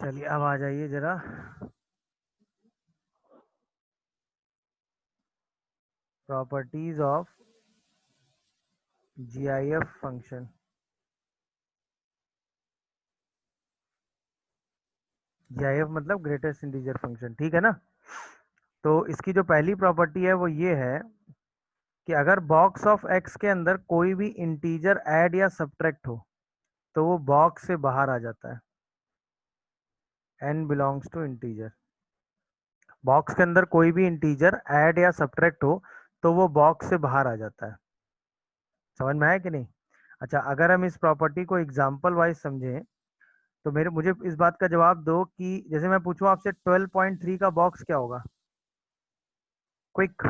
चलिए अब आ जाइए जरा properties of GIF function. GIF मतलब ग्रेटेस्ट इंटीजर फंक्शन, ठीक है ना। तो इसकी जो पहली प्रॉपर्टी है वो ये है कि अगर बॉक्स ऑफ एक्स के अंदर कोई भी इंटीजर ऐड या सब्ट्रैक्ट हो तो वो बॉक्स से बाहर आ जाता है। n belongs to integer. Box के अंदर कोई भी इंटीजर ऐड या सब्ट्रैक्ट हो तो वो बॉक्स से बाहर आ जाता है। समझ में आया कि नहीं? अच्छा, अगर हम इस प्रॉपर्टी को एग्जांपल वाइज समझें तो मुझे इस बात का जवाब दो कि जैसे मैं पूछूं आपसे 12.3 का बॉक्स क्या होगा। क्विक।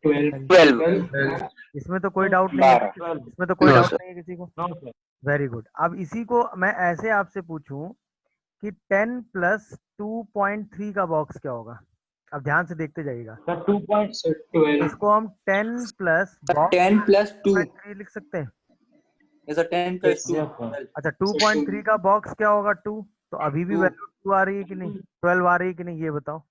12 इसमें तो कोई डाउट नहीं है, 12 इसमें तो कोई नो डाउट सर। नहीं है किसी को। No sir. Very good. अब इसी को मैं ऐसे आपसे पूछूं कि 10 प्लस 2.3 का बॉक्स क्या होगा। अब ध्यान से देखते जाइएगा। सर 2. सर 12 इसको हम 10 प्लस बॉक्स 10 प्लस 2 3 लिख सकते हैं। Sir 10 plus 2 yes sir. अच्छा, 2.3 का बॉक्स क्या होगा? 2। तो अभी भी 2 वैल्यू 2 आ रही है कि नहीं, 12 आ रही है कि नहीं, ये बताओ।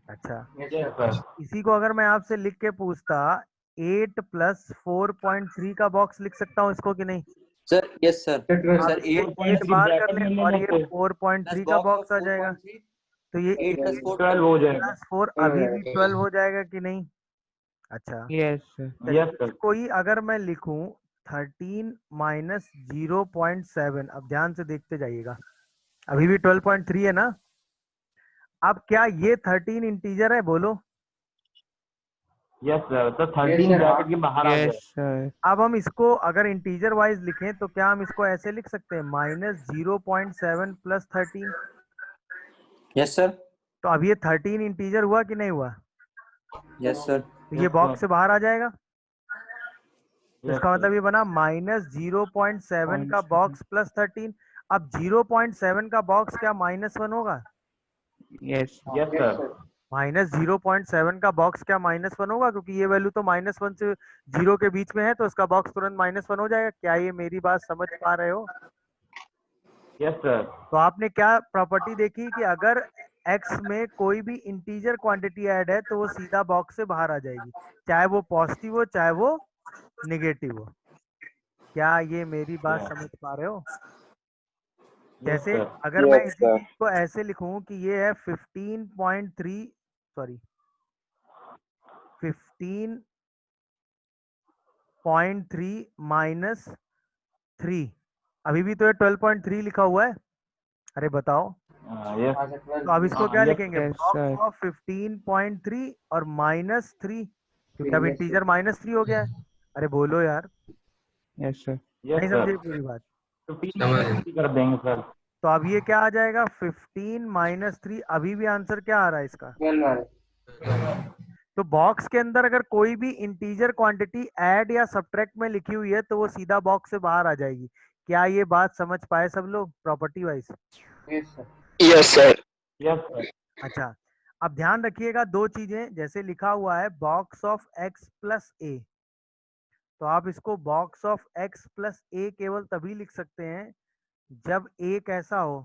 अच्छा, यस सर। इसी को अगर मैं आपसे लिख के पूछता 8 प्लस 4.3 का बॉक्स लिख सकता हूँ इसको कि नहीं? सर। Yes sir. आप सर इसको 8 8 4.3 बार कर ब्रैकेट ले में ले और लो ये फिर 4.3 प्लस का बॉक्स बॉक्स ऑफ आ जाएगा। 4.3 तो ये 8 प्लस 4 12 हो जाएगा। प्लस 4 अभी भी 12 हो जाएगा कि नहीं? अच्छा, यस सर। चलिए यस सर। इसको ही अगर मैं लिखूं 13 माइनस 0.7। अब ध्यान से देखते जाइएगा, अभी भी 12.3 है ना। अब क्या ये 13 इंटीजर है? बोलो। यस सर, तो 13 ब्रैकेट के बाहर आ यस जाए। सर। अब हम इसको अगर इंटीजर वाइज लिखें तो क्या हम इसको ऐसे लिख सकते हैं -0.7 प्लस 13। Yes sir. तो अब ये 13 इंटीजर हुआ कि नहीं हुआ? Yes sir. तो ये यस बॉक्स सर। से बाहर आ जाएगा। तो यस इसका सर। मतलब ये बना -0.7 का बॉक्स प्लस 13। अब 0.7 का बॉक्स क्या -1 होगा? Yes yes sir. -0.7 का बॉक्स क्या -1 होगा? क्योंकि ये वैल्यू तो -1 से 0 के बीच में है, तो इसका बॉक्स तुरंत -1 हो जाएगा। क्या ये मेरी बात समझ पा रहे हो? Yes sir. तो आपने क्या प्रॉपर्टी देखी कि अगर x में कोई भी इंटीजर क्वांटिटी ऐड है तो वो सीधा बॉक्स से बाहर आ जाएगी, चाहे वो पॉजिटिव हो चाहे वो निगेटिव हो। क्या ये मेरी बात समझ पा रहे हो? यस जैसे सर। अगर मैं इसी चीज को ऐसे लिखूं कि ये है 15.3, सॉरी 15.3 माइनस 3। अभी भी तो ये 12.3 लिखा हुआ है। अरे बताओ। यस। तो अब इसको क्या यस लिखेंगे? Yes box sir. ऑफ 15.3 और -3, क्योंकि अब इंटीजर -3 हो गया है। अरे बोलो यार, यस सर। नहीं यस सर। समझे पूरी बात? 15 कर देंगे सर। तो अब ये क्या आ जाएगा? 15 -3। अभी भी आंसर क्या आ रहा है इसका? 12 तो बॉक्स के अंदर अगर कोई भी इंटीजर क्वांटिटी ऐड या सब्ट्रैक्ट में लिखी हुई है तो वो सीधा बॉक्स से बाहर आ जाएगी। क्या ये बात समझ पाए सब लोग property wise? Yes sir. Yes sir. अच्छा, अब ध्यान रखिएगा दो चीजें। जैसे लिखा हुआ है बॉक्स ऑफ x प्लस ए, तो आप इसको बॉक्स ऑफ x प्लस ए केवल तभी लिख सकते हैं जब a कैसा हो।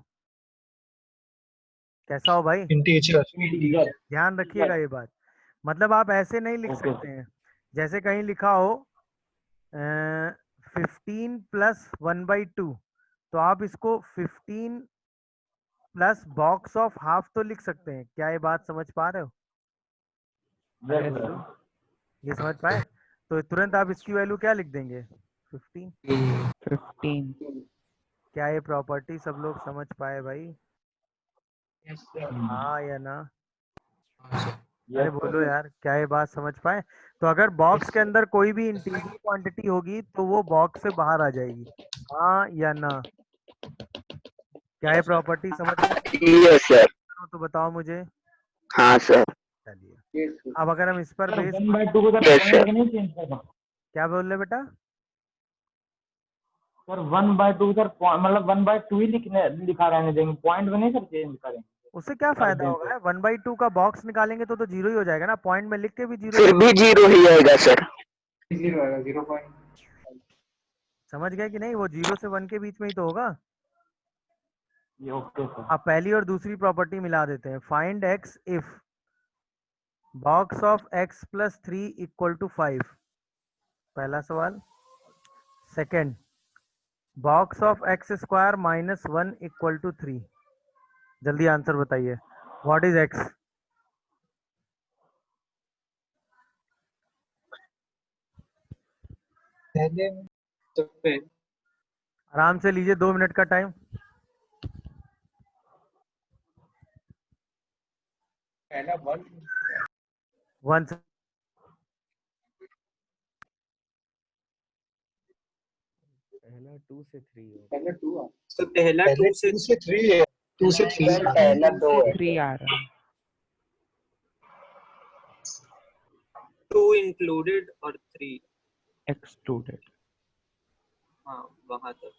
कैसा हो भाई? इंटीजर। ध्यान रखिएगा ये बात। मतलब आप ऐसे नहीं लिख ओके। सकते हैं जैसे कहीं लिखा हो 15 प्लस 1/2, तो आप इसको 15 प्लस बॉक्स ऑफ हाफ तो लिख सकते हैं। क्या ये बात समझ पा रहे हो? अरे यस सर। बोलो, ये समझ पाए? तो तुरंत आप इसकी वैल्यू क्या लिख देंगे? 15। 15। क्या ये प्रॉपर्टी सब लोग समझ पाए भाई? हाँ या ना? अरे यस बोलो सर। यार, क्या ये बात समझ पाए? तो अगर बॉक्स के अंदर कोई भी इंटीजर क्वांटिटी होगी तो वो बॉक्स से बाहर आ जाएगी। हाँ या ना? क्या ये प्रॉपर्टी समझ में यस सर। हो तो बताओ मुझे। हाँ सर। चलिए, अब अगर हम इस पर सर बेस 1/2 को सर यस पॉइंट सर। में नहीं चेंज करना। क्या बोल रहे बेटा? सर 1/2 सर मतलब 1/2 ही लिखा रहने देंगे, पॉइंट में नहीं सर चेंज करेंगे उससे क्या कर फायदा दें तो। होगा? 1/2 का बॉक्स निकालेंगे तो जीरो ही हो जाएगा ना। पॉइंट में लिख के भी जीरो ही फिर भी 0 ही आएगा सर। समझ गए कि नहीं? वो 0 से 1 के बीच में ही तो होगा। ये ओके सर। अब पहली और दूसरी प्रॉपर्टी मिला देते हैं। Find x if box of x plus 3 equal to 5, पहला सवाल। Second, box of x square minus 1 equal to 3। जल्दी आंसर बताइए, व्हाट इज एक्स? पहले आराम से लीजिए, 2 मिनट का टाइम। पहला वन 1 पहला 2 से 3 हो। पहला टू तो पहला 2 से 3 है, 2 से 3 सर पहला 2 है। 3 आ रहा है। 2 इंक्लूडेड और 3 एक्सक्लूडेड। हाँ वहां तक।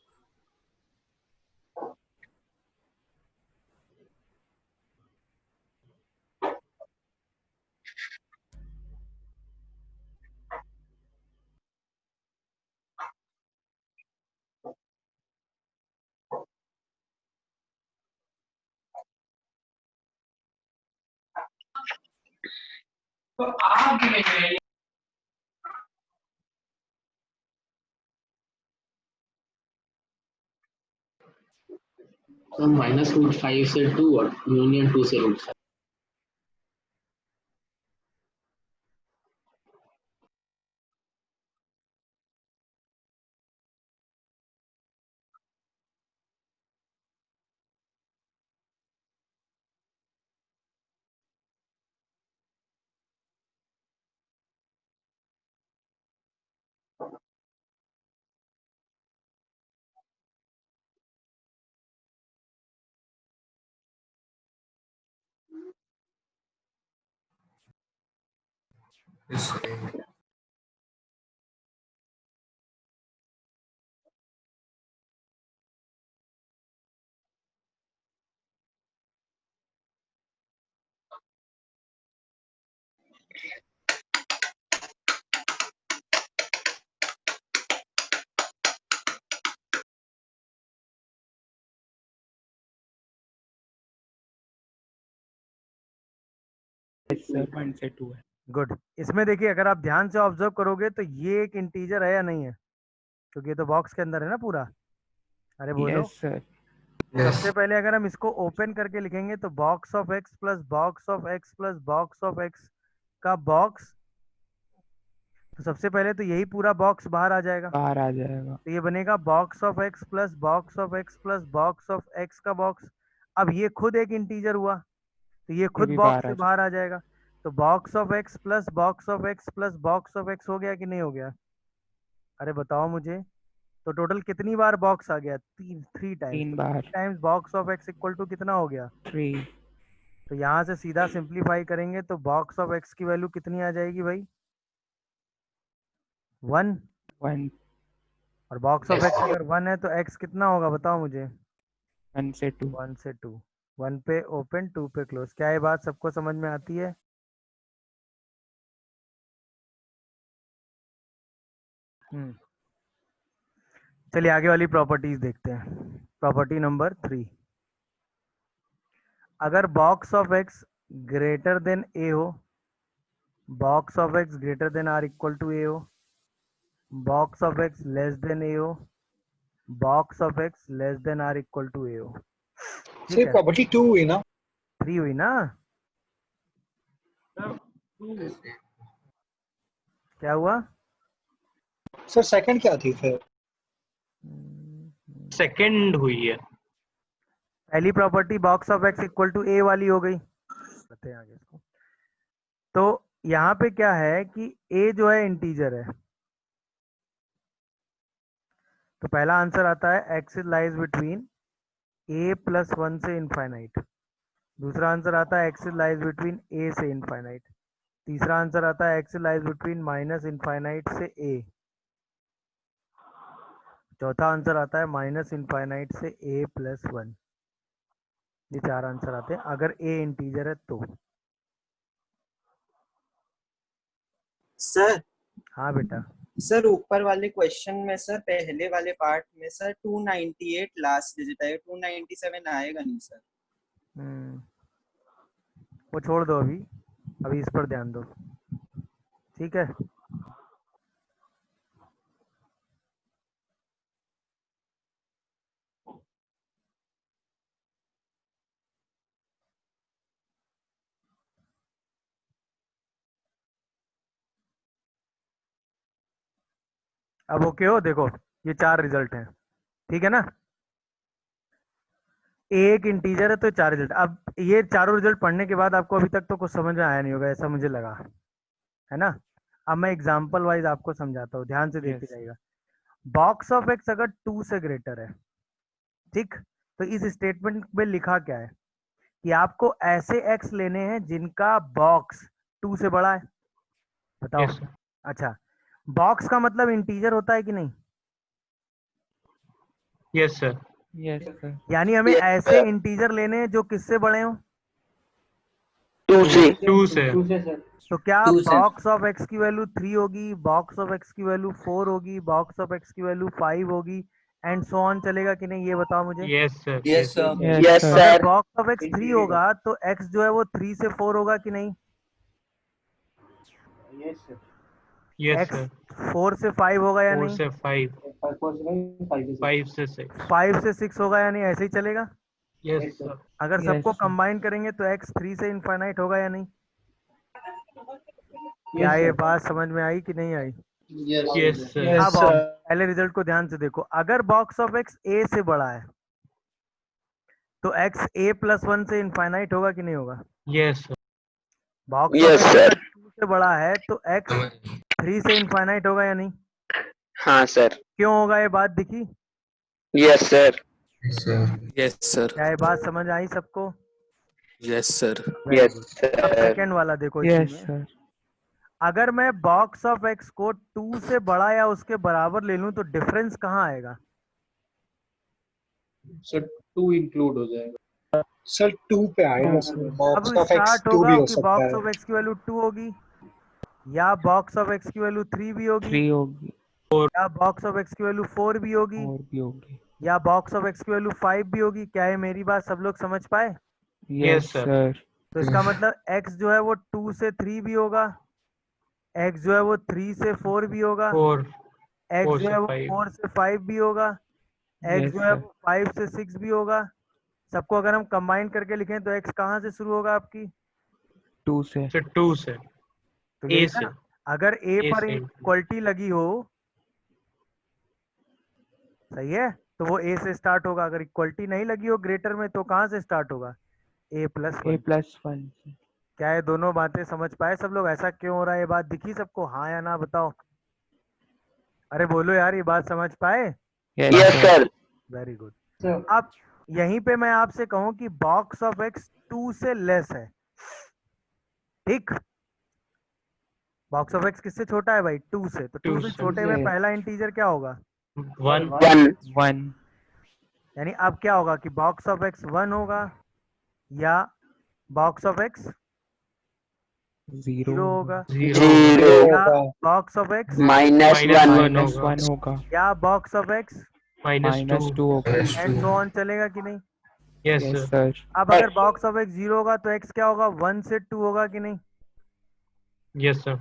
तो माइनस रूट 5 से 2 और यूनियन 2 से रूट 5। यस सर, 1 से 2 है। गुड। इसमें देखिए, अगर आप ध्यान से ऑब्जर्व करोगे तो ये एक इंटीजर है या नहीं है? क्योंकि ये तो बॉक्स के अंदर है ना पूरा। अरे बोलो। Yes sir. सबसे पहले अगर हम इसको ओपन करके लिखेंगे तो box of x plus box of x plus box of x का बॉक्स, तो सबसे पहले तो यही पूरा बॉक्स बाहर आ जाएगा। बाहर आ जाएगा। तो ये बनेगा box of x plus box of x plus box of x का बॉक्स। अब ये खुद एक इंटीजर हुआ, तो ये ये खुद भी बॉक्स बाहर आ से जाएगा। बाहर आ जाएगा। तो box of x plus box of x plus box of x हो गया कि नहीं हो गया? अरे बताओ मुझे। तो टोटल कितनी बार बॉक्स आ गया? 3 टाइम्स। 3 तो 3 बार। Times box of x equal to कितना हो गया? 3। तो यहाँ से सीधा सिंप्लीफाई करेंगे तो बॉक्स ऑफ एक्स की वैल्यू कितनी आ जाएगी भाई? 1। 1 और बॉक्स ऑफ एक्स अगर 1 है तो एक्स कितना होगा बताओ मुझे? 1 से 2। 1 से 2। 1 पे ओपन, 2 पे क्लोज। क्या ये बात सबको समझ में आती है? चलिए आगे वाली प्रॉपर्टीज देखते हैं। प्रॉपर्टी नंबर 3, अगर box of x greater than a हो, box of x greater than or equal to a हो, box of x less than a हो, box of x less than or equal to a हो। ठीक है, property 2 हुई ना? 3 हुई ना? क्या हुआ? सर सेकंड क्या थी फिर? सेकंड हुई है। पहली property box of x equal to a वाली हो गई। करते हैं आगे इसको। तो यहाँ पे क्या है कि ए जो है इंटीजर है, तो पहला आंसर आता है एक्स लाइज बिटवीन ए प्लस 1 से इनफाइनाइट। दूसरा आंसर आता है एक्स लाइज बिटवीन ए से इनफाइनाइट। तीसरा आंसर आता है x lies between minus infinite से ए। चौथा आंसर आता है माइनस इनफाइनाइट से ए प्लस 1। ये 4 आंसर आते हैं अगर ए इंटीजर है तो। सर हाँ बेटा। सर ऊपर वाले क्वेश्चन में सर पहले वाले पार्ट में सर 298 लास्ट डिजिट है, 297 आएगा नहीं सर। वो छोड़ दो, अभी अभी इस पर ध्यान दो, ठीक है। अब ओके हो, देखो ये 4 रिजल्ट हैं, ठीक है ना। ए एक इंटीजर है तो 4 रिजल्ट। अब ये चारों रिजल्ट पढ़ने के बाद आपको अभी तक तो कुछ समझ में आया नहीं होगा, ऐसा मुझे लगा, है ना। अब मैं एग्जांपल वाइज आपको समझाता हूँ, ध्यान से देखते Yes. जाइएगा। बॉक्स ऑफ एक्स अगर 2 से ग्रेटर है, ठीक, तो इस स्टेटमेंट में लिखा क्या है कि आपको ऐसे एक्स लेने हैं जिनका बॉक्स 2 से बड़ा है। बताओ। Yes, sir. अच्छा, बॉक्स का मतलब इंटीजर होता है कि नहीं? Yes, sir. Yes, sir. यानी हमें ऐसे इंटीजर लेने हैं जो किससे बड़े हों? 2 से 2 से। सर। तो क्या 2 से। बॉक्स ऑफ एक्स की वैल्यू 3 होगी, बॉक्स ऑफ एक्स की वैल्यू 4 होगी, बॉक्स ऑफ एक्स की वैल्यू 5 होगी, एंड सो ऑन चलेगा कि नहीं, ये बताओ मुझे। Yes, sir. Yes sir. Yes, yes sir. अगर सर बॉक्स ऑफ एक्स 3 होगा तो एक्स जो है वो 3 से 4 होगा कि नहीं? Yes sir. Yes, x sir. 4 से 5 होगा या 4 नहीं? से 5, 5 से 6. 5 से 6 होगा या नहीं? ऐसे ही चलेगा। Yes, sir. अगर Yes, सबको sir. कंबाइन करेंगे तो एक्स 3 से इनफाइनाइट होगा या नहीं? क्या ये बात समझ में आई कि नहीं आई? Yes, sir. Yes, अब sir. पहले रिजल्ट को ध्यान से देखो। अगर बॉक्स ऑफ एक्स ए से बड़ा है तो एक्स ए प्लस 1 से इनफाइनाइट होगा कि नहीं होगा? Yes, sir. Box of yes x sir 2 से बड़ा है तो एक्स 3 से इनफाइनाइट होगा या नहीं? हाँ सर क्यों होगा, ये बात दिखी? यस सर यस सर क्या ये बात समझ आई सबको? Yes sir Very yes good. अब सर सेकेंड वाला देखो। Yes, इसी में sir. अगर मैं बॉक्स ऑफ एक्स को 2 से बड़ा या उसके बराबर ले लूं तो डिफरेंस कहाँ आएगा? सर 2 इंक्लूड हो जाएगा। सर 2 पे आएगा सर। अब बॉक्स ऑफ एक्स स्टार्ट 2 होगा भी हो कि सकता बॉक्स है। ऑफ एक्स की वैल्यू 2 होगी, या बॉक्स ऑफ एक्स की वैल्यू 3 भी होगी, 3 होगी या बॉक्स ऑफ एक्स की वैल्यू 4 भी होगी, और भी होगी। या बॉक्स ऑफ एक्स की वैल्यू 5 भी होगी। क्या है मेरी बात सब लोग समझ पाए? Yes, sir. sir. तो इसका मतलब x जो है वो 2 से 3 भी होगा, x जो है वो 3 से 4 भी होगा, 4 x 4 जो से है वो 5. 4 से 5 भी होगा, x Yes, जो है sir. वो 5 से 6 भी होगा। सबको अगर हम कंबाइन करके लिखें तो x कहाँ से शुरू होगा आपकी? 2 से। से 2 से. तो A यही से. ना, अगर a A पर से. इक्वलिटी लगी हो, सही है, तो वो a से स्टार्ट होगा। अगर इक्वलिटी नहीं लगी हो ग्रेटर में तो कहाँ से स्टार्ट होगा? a plus A 1। plus 1 से। क्या ये दोनों बातें समझ पाए सब लोग? ऐसा क्यों हो रहा है, ये बात दिखी सबको, हाँ या ना बताओ? अरे बोलो यार, ये बात समझ पाए? Yes, yes sir. Sir very good. अब यहीं पे मैं आपसे कहूं कि बॉक्स ऑफ एक्स 2 से लेस है, ठीक। बॉक्स ऑफ एक्स किससे छोटा है भाई? 2 से। तो 2 2 से से. छोटे में पहला इंटीजर क्या होगा? 1. 1 1 यानी अब क्या होगा कि बॉक्स ऑफ एक्स 1 होगा या बॉक्स ऑफ एक्स 0 0 होगा, 0. या box of x minus Minus 1 1 minus होगा. 1 होगा, या बॉक्स ऑफ एक्स -2. -2 होगा। एंड सो ऑन चलेगा कि नहीं? Yes, Yes, sir. sir. अब अगर बॉक्स ऑफ एक्स 0 होगा तो एक्स क्या होगा? 1 से 2 होगा कि नहीं? Yes, sir.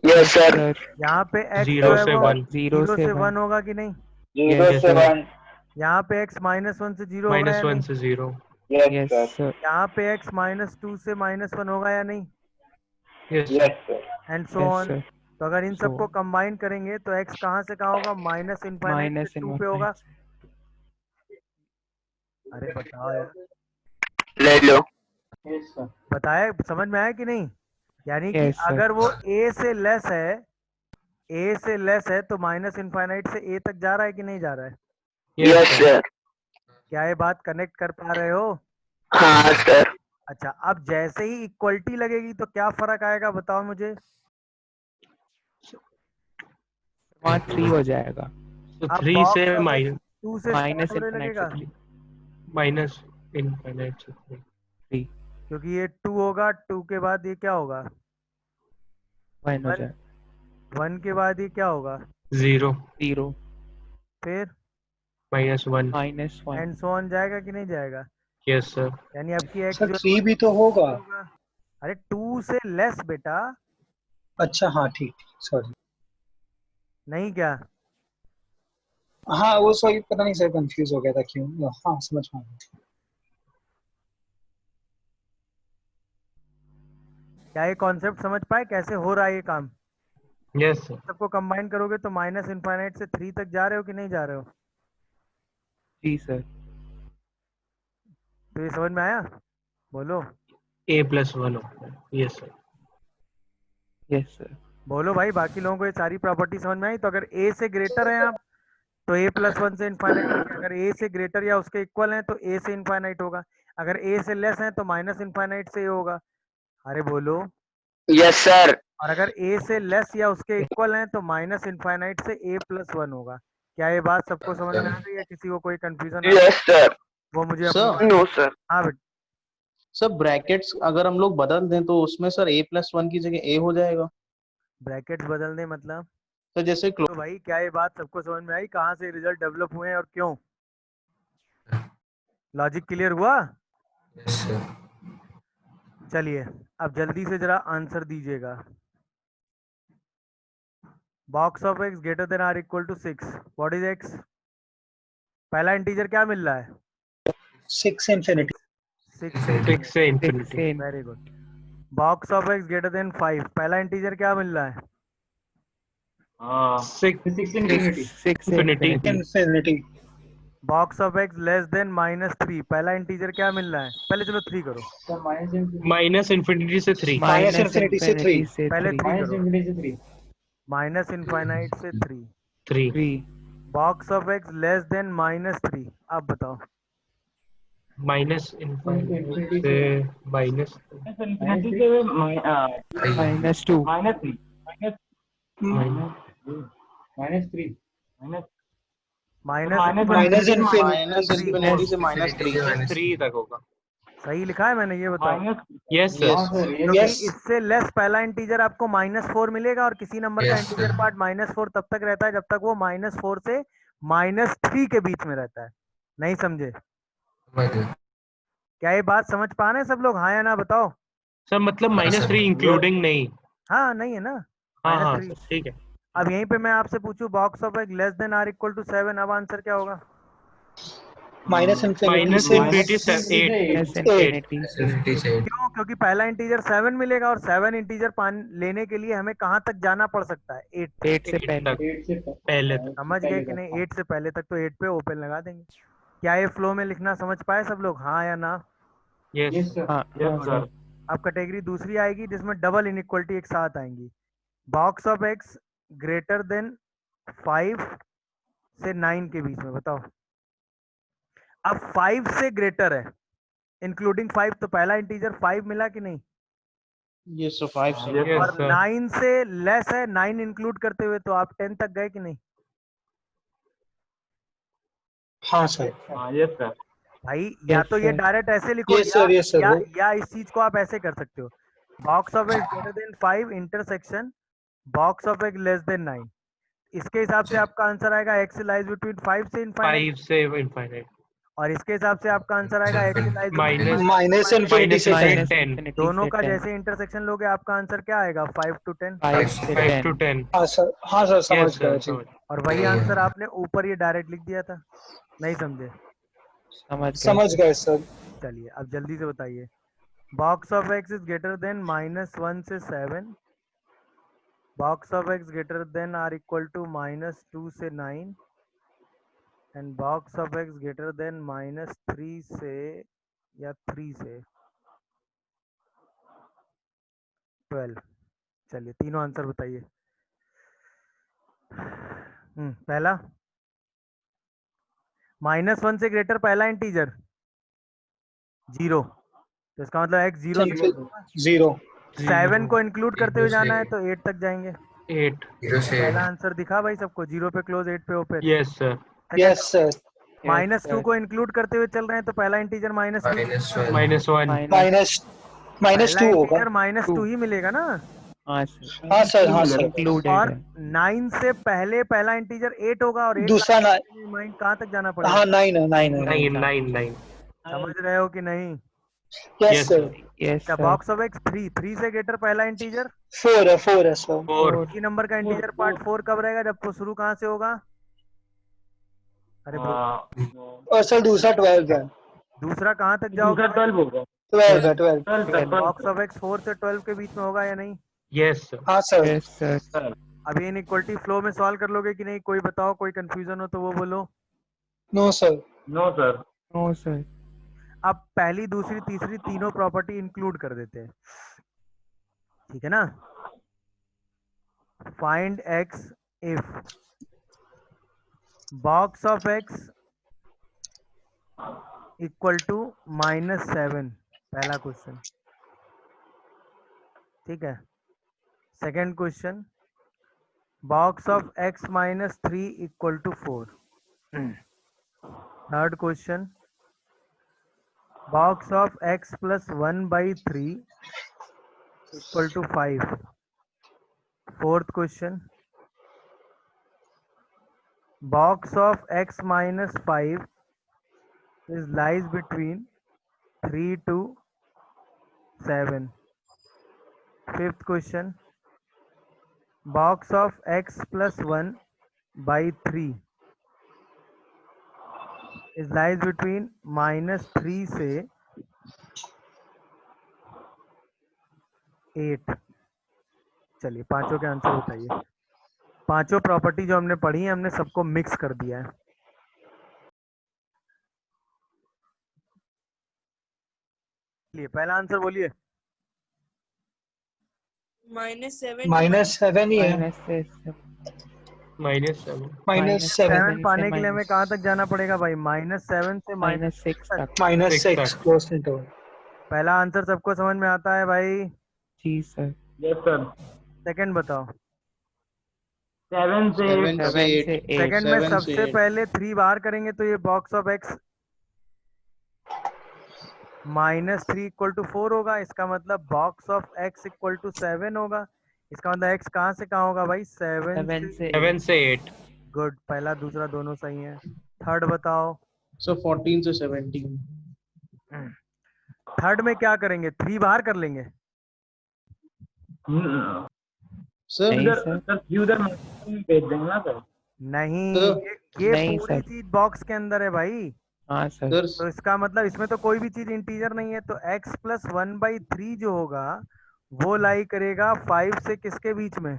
Yes sir Sir, यहाँ पे एक्स 0 जो है से वो 1. 0 0 से से 1 1। होगा कि नहीं? Yes, sir. यहाँ पे x -1 से 0 होगा या -1 नहीं? से 0. Yes, sir. यहाँ पे x -2 से -1 होगा या नहीं? Yes, sir. And so Yes, on. sir. तो अगर इन So, सबको कंबाइन करेंगे तो x कहाँ से कहाँ होगा? माइनस इनफाइनाइट minus से 2 पे होगा। infinite। अरे बताओ यार, ले लो बताए समझ में आया कि नहीं? यानी कि Yes, sir. अगर वो a से लेस है, a से लेस है तो माइनस इनफाइनाइट से a तक जा रहा है कि नहीं जा रहा है? Yes, yes sir. सर क्या ये बात कनेक्ट कर पा रहे हो? हाँ सर अच्छा, अब जैसे ही इक्वलिटी लगेगी तो क्या फर्क आएगा बताओ मुझे? वहाँ 3 हो जाएगा। So अब 3 से box of minus x 2 से माइनस start होने इनफिनिट लगेगा, से 3। minus infinite से 3. क्योंकि ये 2 होगा, 2 के बाद ये क्या होगा? 1 हो One। जाएगा। 1 के बाद ये क्या होगा? 0 0 फिर -1 -1 एंड सो ऑन जाएगा कि नहीं जाएगा? yes sir यानी आपकी एक्स सर जो 3 भी तो होगा। होगा। अरे 2 से लेस बेटा, अच्छा हाँ ठीक, सॉरी। नहीं क्या? हाँ वो सॉरी, पता नहीं सर, कंफ्यूज हो गया था क्यों। हाँ समझ में आ गया। क्या ये कॉन्सेप्ट समझ पाए कैसे हो रहा है ये काम? yes sir सबको कंबाइन करोगे तो माइनस इनफाइनाइट से 3 तक जा रहे हो कि नहीं जा रहे हो? जी सर। तो ये समझ में आया? बोलो a+1 होता है yes sir यस सर। बोलो भाई, बाकी लोगों को ये सारी प्रॉपर्टी समझ में आई? तो अगर a से ग्रेटर है आप तो a+1 से इनफाइनाइट हो गया, अगर a से ग्रेटर या उसके इक्वल है तो a से इनफाइनाइट होगा, अगर a से लेस है तो माइनस इनफाइनाइट से होगा। अरे बोलो। Yes, sir. और अगर a से लेस या उसके इक्वल है तो माइनस इनफाइनाइट से a+1 होगा। क्या ये बात सबको समझ में आ गई या किसी को कोई कंफ्यूजन Yes, sir. वो मुझे सर अपनी No, sir. हाँ बेटा। सर ब्रैकेट्स अगर हम लोग बदल दें तो उसमें सर a+1 की जगह a हो जाएगा। ब्रैकेट्स बदल दे मतलब? तो जैसे तो भाई क्या ये बात सबको समझ में आई कहाँ से रिजल्ट डेवलप हुए हैं और क्यों? लॉजिक क्लियर हुआ? Yes, sir. चलिए अब जल्दी से जरा आंसर दीजिएगा। Box of x greater than or equal to 6, what is x? पहला इंटीजर क्या मिल रहा है? 6 इंफिनिटी। 6 6 से infinity very good. Box of x greater then 5, पहला इंटीजर क्या मिल रहा है? 6 infinity. 6 infinity infinity. Box of x less then -3, पहला इंटीजर क्या मिल रहा है? पहले चलो 3 करो, सर माइनस इन्फिनिटी से 3 माइनस इंफिनिटी से 3। पहले 3 माइनस करो, इंफिनिटी से 3 माइनस इनफाइनाइट से 3। 3 3 box of x less then -3, अब बताओ। माइनस इन्फिनिटी से माइनस इंफिनिटी से -2 minus 3 minus 3 minus minus infinity minus infinity से -3 3 तक होगा सही लिखा है मैंने, ये बताओ। माइनस यस सर क्योंकि Yes. इससे लेस पहला इंटीजर आपको -4 मिलेगा और किसी नंबर का Yes, इंटीजर sir. पार्ट -4 तब तक रहता है जब तक वो -4 से -3 के बीच में रहता है। नहीं समझे? समझ गए। क्या ये बात समझ पा रहे हैं सब लोग? हाँ या ना बताओ। सर मतलब हाँ, -3 सर। इंक्लूडिंग नहीं हाँ नहीं है ना? हाँ हाँ -3। ठीक है अब यहीं पे मैं आपसे पूछूं box of x less than or equal to 7, अब आंसर क्या होगा? माइनस इंफिनिटी माइनस से इन्फिनिटी से 8 प्लस इन्फिनिटी Infinity से क्यों? क्योंकि पहला इंटीजर 7 मिलेगा और 7 इंटीजर लेने के लिए हमें कहाँ तक जाना पड़ सकता है? 8 तक। 8 से पहले। 8 से पहले तक समझ गए कि नहीं? 8 से पहले तक, तो 8 पे ओपन लगा देंगे। क्या ये फ्लो में लिखना समझ पाए सब लोग? हाँ या ना? यस हाँ हाँ सर। अब कैटेगरी दूसरी आएगी जिसमें डबल इनइक्वलिटी एक साथ आएंगी। Box of x greater then 5 से 9 के बीच में, बताओ। अब 5 से ग्रेटर है इंक्लूडिंग 5, तो पहला इंटीजर 5 मिला कि नहीं? ये सो 5 से यस और सर 9 से लेस है, 9 इंक्लूड करते हुए, तो आप 10 तक गए कि नहीं? हाँ सर। यस सर भाई या Yes, तो ये sir. डायरेक्ट ऐसे लिखो Yes, sir, yes, sir. या इस चीज को आप ऐसे कर सकते हो। Box of x greater then 5 intersection box of x less then 9। इसके हिसाब से आपका आंसर आएगा x लाइज बिटवीन 5 से इनफाइनाइट, 5 से इनफाइनाइट और इसके हिसाब से आपका आंसर आएगा x lies minus minus infinity से 10। माइनस 10 इन्फिनिटी दोनों से का 10 जैसे इंटरसेक्शन लोगे आपका आंसर क्या आएगा? 5 to 10। 5 से 5 to 10 10 हाँ सर, हाँ सर, समझ यस गया सर जी। समझ और वही Yeah. आंसर आपने ऊपर ये डायरेक्ट लिख दिया था। नहीं समझे? समझ गए सर। चलिए अब जल्दी से बताइए। Box of x is greater than -1 से 7, box of x greater than or equal to -2 से 9, and box of x greater than -3 से या 3 से 12। चलिए तीनों आंसर बताइए। पहला -1 से ग्रेटर पहला इंटीजर 0, तो इसका मतलब x 0 0। 7 को इंक्लूड करते हुए जाना है तो 8 तक जाएंगे। 8 0 से पहला 8 आंसर दिखा भाई सबको? 0 पे क्लोज 8 पे open. Yes sir yes sir. -2 को इंक्लूड करते हुए चल रहे हैं तो पहला इंटीजर -2, -1 -1 माइनस 2 होगा। इंटीजर -2 ही मिलेगा ना? हाँ सर, हाँ सर, हाँ सर। इंक्लूडेड और है। 9 से पहले पहला इंटीजर 8 होगा और 8 दूसरा ना, माइंड कहाँ तक जाना पड़ेगा? हाँ 9 है, 9 है। 9 समझ रहे हो कि नहीं? Yes Yes, sir. यस अच्छा, सर। बॉक्स ऑफ एक्स 3 से ग्रेटर पहला इंटीजर 4 है, 4 है सर। 4 3 नंबर का इंटीजर पार्ट 4 कब रहेगा? जब वो शुरू कहाँ से होगा? अरे और सर दूसरा 12 है। दूसरा कहाँ तक जाओगे? दूसरा 12 होगा। 12 है, 12। 12 तक। बॉक्स ऑफ एक्स 4 से 12 के बीच में होगा या नहीं? Yes, sir. हाँ सर। Yes sir. अभी इनइक्वालिटी फ्लो में सॉल्व कर लोगे कि नहीं? कोई बताओ, कोई कंफ्यूजन हो तो वो बोलो। No sir. No sir. No sir. अब पहली, दूसरी, तीसरी तीनों प्रॉपर्टी इंक्लूड कर देते हैं, ठीक है ना? Find x if box of x equal to -7, पहला क्वेश्चन, ठीक है। Second question, box of x -3 equal to 4। Third question, box of x + 1/3 equal to 5। Fourth question, box of x -5 is lies between 3 to 7। Fifth question, box of x + 1/3 is lies between -3 से 8। चलिए पांचों के answer बताइए। पांचों property जो हमने पढ़ी है हमने सबको मिक्स कर दिया है। लिए पहला आंसर बोलिए। -7 ही है। -7 -7 पाने के लिए हमें कहाँ तक जाना पड़ेगा भाई? -7 से -6 तक। -6 क्लोज इंटरवल। पहला आंसर सबको समझ में आता है भाई? जी सर। Yes sir. सेकंड बताओ। 7 से 7 से 8। सेकंड में 7 से सबसे 8। पहले 3 बाहर करेंगे तो ये box of x -3 equal to 4 होगा। इसका मतलब box of x equal to 7 होगा। इसका मतलब एक्स कहाँ से कहाँ होगा भाई? 7 से 7 से 8 गुड, पहला दूसरा दोनों सही है। थर्ड बताओ। सो 14 से 17। थर्ड में क्या करेंगे? 3 बाहर कर लेंगे। सर नहीं उधर सर। सर उधर भेज देंगे ना सर। नहीं, सर। ये नहीं पूरी सर। चीज बॉक्स के अंदर है भाई। हाँ सर। सर तो इसका मतलब इसमें तो कोई भी चीज इंटीजर नहीं है, तो x + 1/3 जो होगा वो लाई करेगा 5 से किसके बीच में?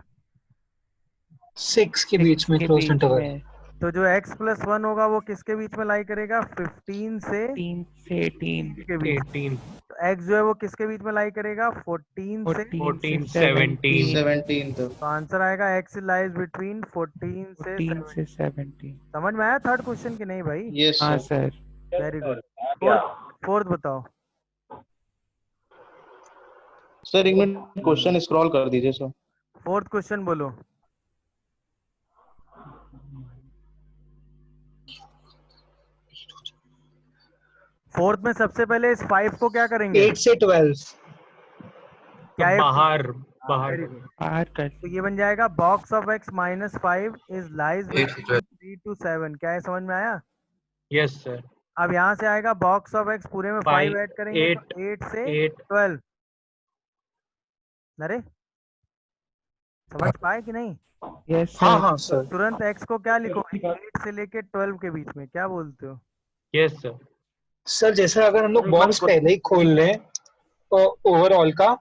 6 के बीच में के क्लोज बीच इंटरवल। में। तो जो x + 1 होगा वो किसके बीच में लाई करेगा? 15 से 3 से 18। के बीच। 18 तो x जो है वो किसके बीच में लाई करेगा? 14 से। 14 से 14 17 17 तक। तो आंसर आएगा x लाइज बिटवीन 14 से 14 17। से 17। समझ में आया थर्ड क्वेश्चन की नहीं भाई? यस हाँ sir. Sir. Very good. Fourth बताओ। सर एक मिनट क्वेश्चन स्क्रॉल कर दीजिए सर। फोर्थ क्वेश्चन बोलो। फोर्थ में सबसे पहले इस 5 को क्या करेंगे? 8 से 12। क्या है? बाहर बाहर वेरी गुड। बाहर कर। तो ये बन जाएगा box of x -5 is lies 8 से 12। 3 to 7। क्या है, समझ में आया? यस सर अब यहाँ से आएगा बॉक्स ऑफ x पूरे में 5 ऐड करेंगे तो 8 से 8 12। अरे समझ पाए कि नहीं? यस हाँ सर। हाँ सर। तुरंत x को क्या लिखोगे? 8 से लेके 12 के बीच में। क्या बोलते हो? यस सर सर जैसे अगर हम लोग बॉक्स पहले ही खोल लें तो ओवरऑल का, हाँ,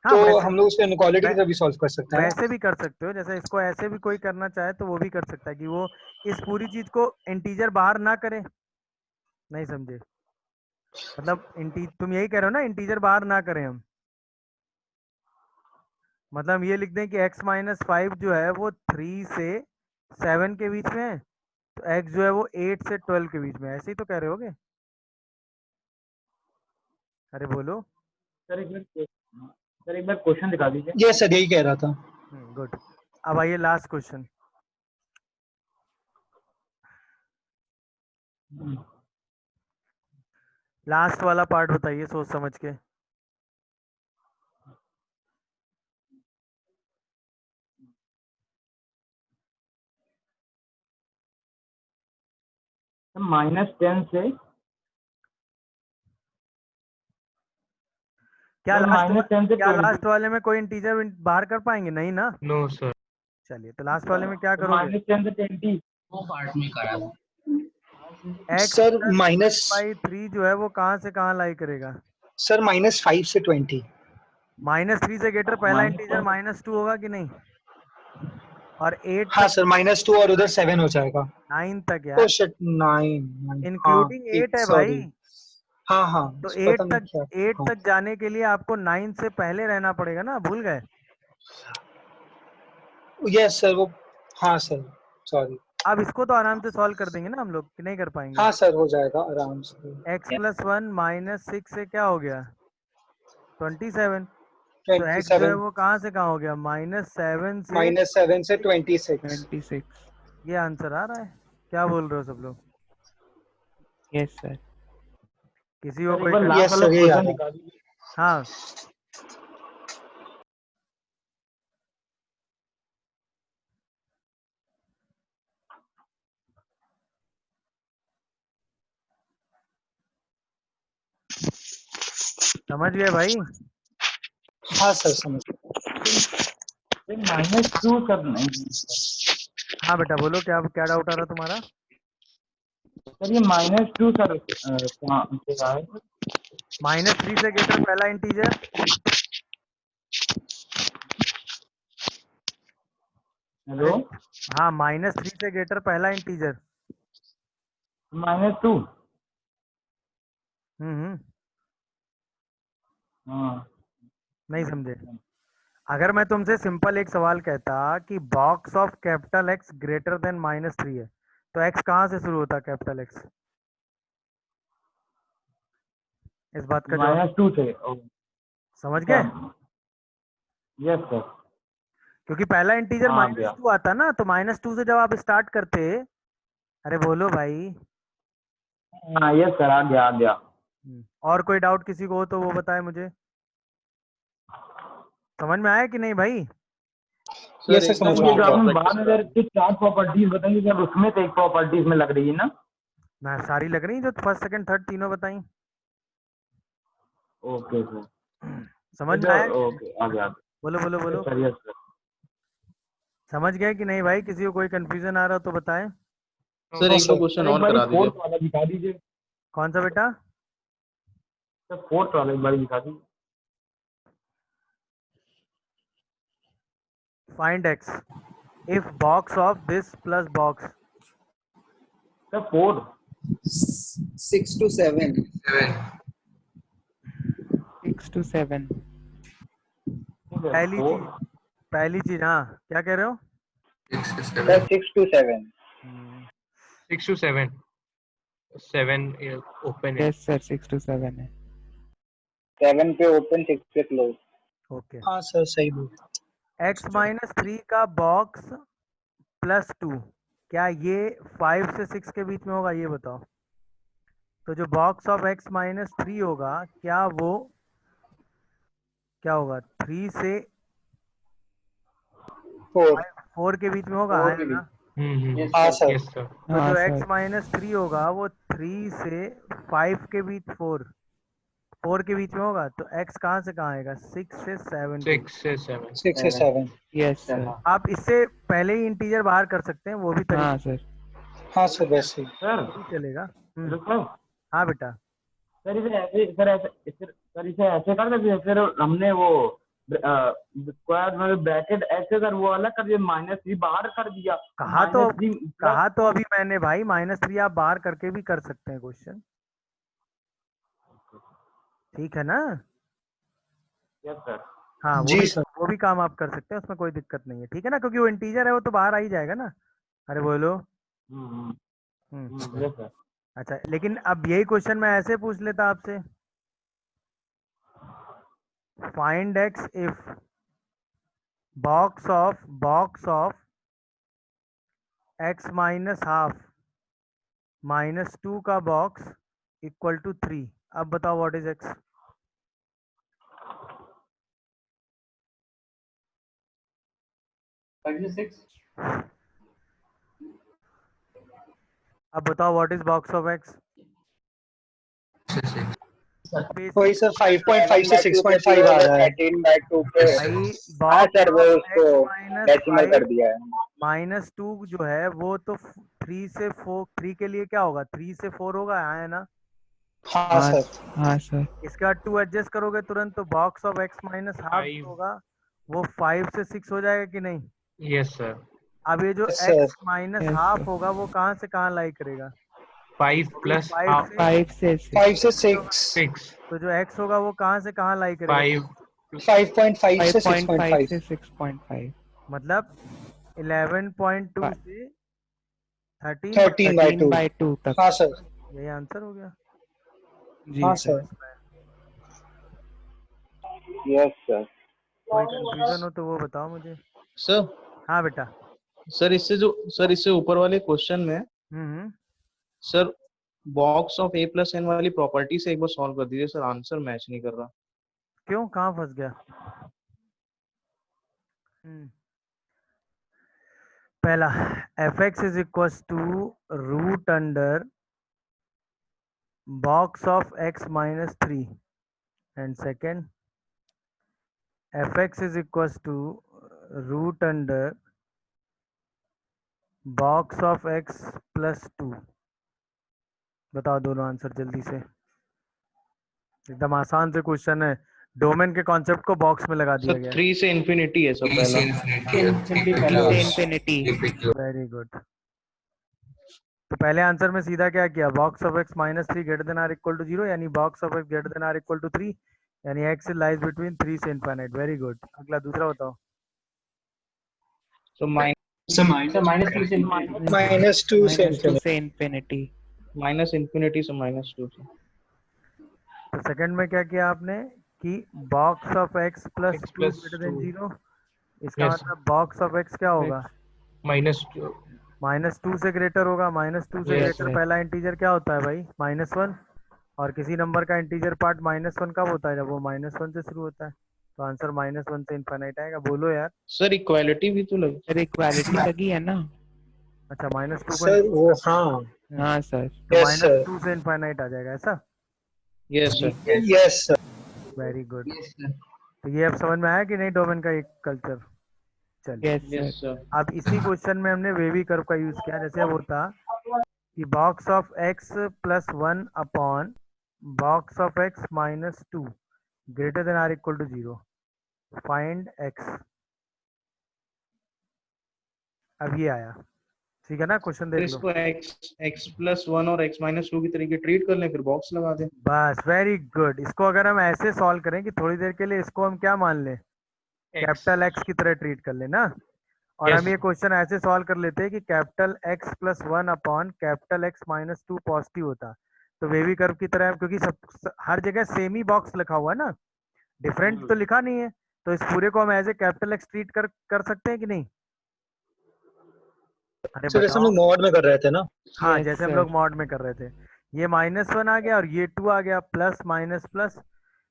तो वैसे हम लोग उसको इनइक्वालिटी की तरह भी सॉल्व कर सकते हैं। वैसे भी कर सकते हो। जैसे इसको ऐसे भी कोई करना चाहे तो वो भी कर सकता है कि वो इस पूरी चीज को इंटीजर बाहर ना करे। नहीं समझे? मतलब तुम यही कह रहे हो ना, इंटीजर बाहर ना करें हम। मतलब हम ये लिख दें कि x -5 जो है वो 3 से 7 के बीच में है, तो x जो है वो 8 से 12 के बीच में है। ऐसे ही तो कह रहे होगे? अरे बोलो। सर एक बार क्वेश्चन दिखा दीजिए। ये सर यही कह रहा था। गुड। अब आइए लास्ट क्वेश्चन। लास्ट वाला पार्ट बताइए सोच समझ के। -10 से क्या सर लास्ट -10 से क्या 20 लास्ट वाले में कोई इंटीजर बाहर कर पाएंगे? नहीं ना। No, sir. चलिए तो लास्ट वाले में क्या तो करोगे? -10 से 20 वो पार्ट में करा था। एक्स सर माइनस /3 जो है वो कहाँ से कहाँ लाई करेगा? सर -5 से 20। -3 से गेटर पहला -10 इंटीजर -2 होगा कि नहीं? और 8 हाँ तक सर -2 और उधर 7 हो जाएगा। 9 तक ओ यार, शिट 9 हाँ इंक्लूडिंग ठीक 8 है भाई। सॉरी। हाँ हाँ तो पता नहीं क्या। 8 हाँ तक जाने के लिए आपको 9 से पहले रहना पड़ेगा ना, भूल गए? यस सर वो हाँ सर सॉरी। अब इसको तो आराम से सॉल्व कर देंगे ना हम लोग, कि नहीं कर पाएंगे? हाँ सर हो जाएगा आराम से। x+1 -6 से क्या हो गया? 27। तो x जो है 27 वो कहाँ से कहाँ हो गया? -7 से। -7 से 26। 26. ये आंसर आ रहा है? क्या बोल रहे हो सब लोग? Yes, sir. किसी को सर एक कोई बार लास्ट यस वाला सर यही आ क्वेश्चन रहा दिखा दीजिए। हाँ, समझ गए भाई? है। हाँ सर समझ। -2 सर नहीं हाँ बेटा बोलो, क्या क्या डाउट आ रहा तुम्हारा? सर, ये -2 सर कहाँ से आया है? -3 से गेटर पहला इंटीजर। हेलो हाँ, -3 से गेटर पहला इंटीजर। -2 हम्म। हाँ नहीं समझे? अगर मैं तुमसे सिंपल एक सवाल कहता कि box of capital x greater than -3 है, तो एक्स कहाँ से शुरू होता? Capital x. इस बात का जवाब -2 से समझ अच्छा गए? यस सर क्योंकि पहला इंटीजर हाँ गया -2 आता ना, तो -2 से जब आप स्टार्ट करते। अरे बोलो भाई। हाँ यस सर आ गया आ गया। और कोई डाउट किसी को हो तो वो बताए मुझे। समझ में आया कि नहीं भाई? यस सर सर एक समझ सर में ये आ जो गया। आपने बाद में सर की 4 प्रॉपर्टीज बताई सर, उसमें से एक प्रॉपर्टीज में लग रही है ना? ना सारी लग रही जो फर्स्ट सेकंड थर्ड तीनों बताई। ओके सर समझ में जो आया? ओके आ गया बोलो बोलो बोलो। Sir yes sir. समझ गए कि नहीं भाई? किसी को कोई कंफ्यूजन आ रहा हो तो बताएं। सर हाँ एक दो सर क्वेश्चन सर एक और बार करा दीजिए। फोर्थ वाला दिखा दीजिए कौन सा बेटा? सर, फोर्थ वाला एक बार दिखा दीजिए। Find x if box of this plus box. Sir 4 6 to 7. 7. 6 to 7. पहली चीज 4 हाँ, क्या कह रहे हो? 6 to sir 7. 6 to 7। 6 to 7. 7 open है. Yes, sir. 6 to 7 है. 7 पे ओपन 6 पे क्लोज। ओके। हाँ सर सही बोल। x-3 का बॉक्स +2 क्या ये 5 से 6 के बीच में होगा? ये बताओ। तो जो बॉक्स ऑफ x-3 होगा, क्या वो क्या होगा? 3 से 4। 4 के बीच में होगा, है ना? हाँ सर। Yes sir. तो हाँ जो सर. x-3 होगा वो 3 से 5 के बीच 4 के बीच में होगा। तो x कहाँ से कहाँ आएगा? 6 से 7 के 6 से 7. 6 से 7। Yes, sir. आप इससे पहले ही इंटीजर बाहर कर सकते हैं, वो भी तरीका हाँ सर. हाँ सर वैसे ही। सर भी चलेगा। हेलो सर हाँ बेटा। सर इसे ऐसे सर इसे ऐसे कर देते हैं, फिर हमने वो स्क्वायर में ब्रैकेट ऐसे कर वो अलग कर दिया, -3 बाहर कर दिया कहा तो -3 अभी मैंने भाई -3 आप बाहर करके भी कर सकते हैं क्वेश्चन। ठीक है ना? यस सर हाँ जी सर। वो भी काम आप कर सकते हैं, उसमें कोई दिक्कत नहीं है। ठीक है ना? क्योंकि वो इंटीजर है, वो तो बाहर आ ही जाएगा ना। अरे बोलो। यस सर अच्छा, लेकिन अब यही क्वेश्चन मैं ऐसे पूछ लेता आपसे। Find x if box of x -half -2 का बॉक्स = 3। अब बताओ व्हाट इज x? अब बताओ what is box of x? वही सर 5.5 से 6.5 आ रहा है। 13/2 पे भाई हाँ बॉक्स सर वो ऑफ उसको एक्स माइनस डेसिमल कर 5 दिया है। -2 जो है वो तो 3 से 4, 3 के लिए क्या होगा? 3 से 4 होगा, हाँ है ना? हाँ हाँ सर। हाँ सर। इसके बाद 2 एडजस्ट करोगे तुरंत तो box of x minus half Five. होगा वो 5 से 6 हो जाएगा कि नहीं? Yes, sir. अब ये जो Yes, x sir. Minus Yes, half sir. होगा वो कहाँ से कहाँ लाई करेगा? 5 plus 5 half से 5 से 6। 5 से 6 6. तो जो x होगा वो कहाँ से कहाँ लाई करेगा? 5 5.5 से 5.5 से 6.5 6.5। मतलब 11.2 से 13 13/2 तक। हाँ सर। यही आंसर हो गया। जी हाँ सर। सर। Yes sir. कोई कंफ्यूजन हो तो वो बताओ मुझे। सर हाँ बेटा। सर इससे ऊपर वाले क्वेश्चन में हम्म sir box of a plus n वाली प्रॉपर्टी से एक बार सॉल्व कर दीजिए सर, आंसर मैच नहीं कर रहा। क्यों, कहाँ फंस गया? पहला f(x) is equals to root under box of x minus 3 and second f(x) is equals to root under box of x plus 2। बताओ दोनों आंसर जल्दी से, एकदम आसान से क्वेश्चन है, डोमेन के कॉन्सेप्ट को बॉक्स में लगा दिया सर गया 3 से इंफिनिटी है सर 3 से पहला। इंफिनिटी। Very good. तो पहले आंसर में सीधा क्या किया? Box of x minus 3 greater than or equal to 0 यानी box of x greater than or equal to 3 यानी x लाइज बिटवीन 3 से इनफाइनाइट। Very good. अगला दूसरा बताओ। तो -2 से -2 से -2 infinity। से इंफिनिटी। माइनस इंफिनिटी से -2 से। तो सेकंड में क्या किया आपने कि box of x plus X 2 plus greater than 2. 0, इसका Yes. मतलब बॉक्स ऑफ x क्या होगा? -2. -2 से ग्रेटर होगा। -2 से Yes, ग्रेटर sir. पहला इंटीजर क्या होता है भाई? -1। और किसी नंबर का इंटीजर पार्ट -1 कब होता है? जब वो -1 से शुरू होता है। तो आंसर -1 से इनफाइनाइट आएगा। बोलो यार। सर इक्वालिटी भी तो लगी। सर इक्वालिटी लगी है ना? अच्छा -2 को सर वो हाँ। हाँ सर। तो यस सर। -2 से इनफाइनाइट आ जाएगा ऐसा। Yes sir. Yes sir. Very good. तो ये अब समझ में आया कि नहीं डोमेन का एक कल्चर? चलिए यस यस सर। सर। अब इसी क्वेश्चन में हमने वेवी कर्व का यूज किया। जैसे अब होता कि box of x plus 1 upon box of x minus 2 greater than or equal to 0, find x। अब ये आया, ठीक है ना? क्वेश्चन तो देख लो। इसको x प्लस 1 और x माइनस 2 की तरीके ट्रीट कर लें, फिर बॉक्स लगा दें। बस वेरी गुड। इसको अगर हम ऐसे सॉल्व करें कि थोड़ी देर के लिए इसको हम क्या मान लें? कैपिटल x की तरह ट्रीट कर लेना। और Yes. हम ये क्वेश्चन ऐसे सॉल्व कर लेते हैं कि capital x plus 1 upon capital x minus 2 positive होता तो वेवी कर्व की तरह, क्योंकि सब हर जगह सेम ही बॉक्स लिखा हुआ है ना, डिफरेंट तो लिखा नहीं है, तो इस पूरे को हम as a capital x treat कर सकते हैं कि नहीं? अरे सर जैसे हम लोग बताओ। मॉड में कर रहे थे ना। हाँ Yes, जैसे हम sir. लोग मॉड में कर रहे थे, ये -1 आ गया और ये 2 आ गया, प्लस माइनस प्लस।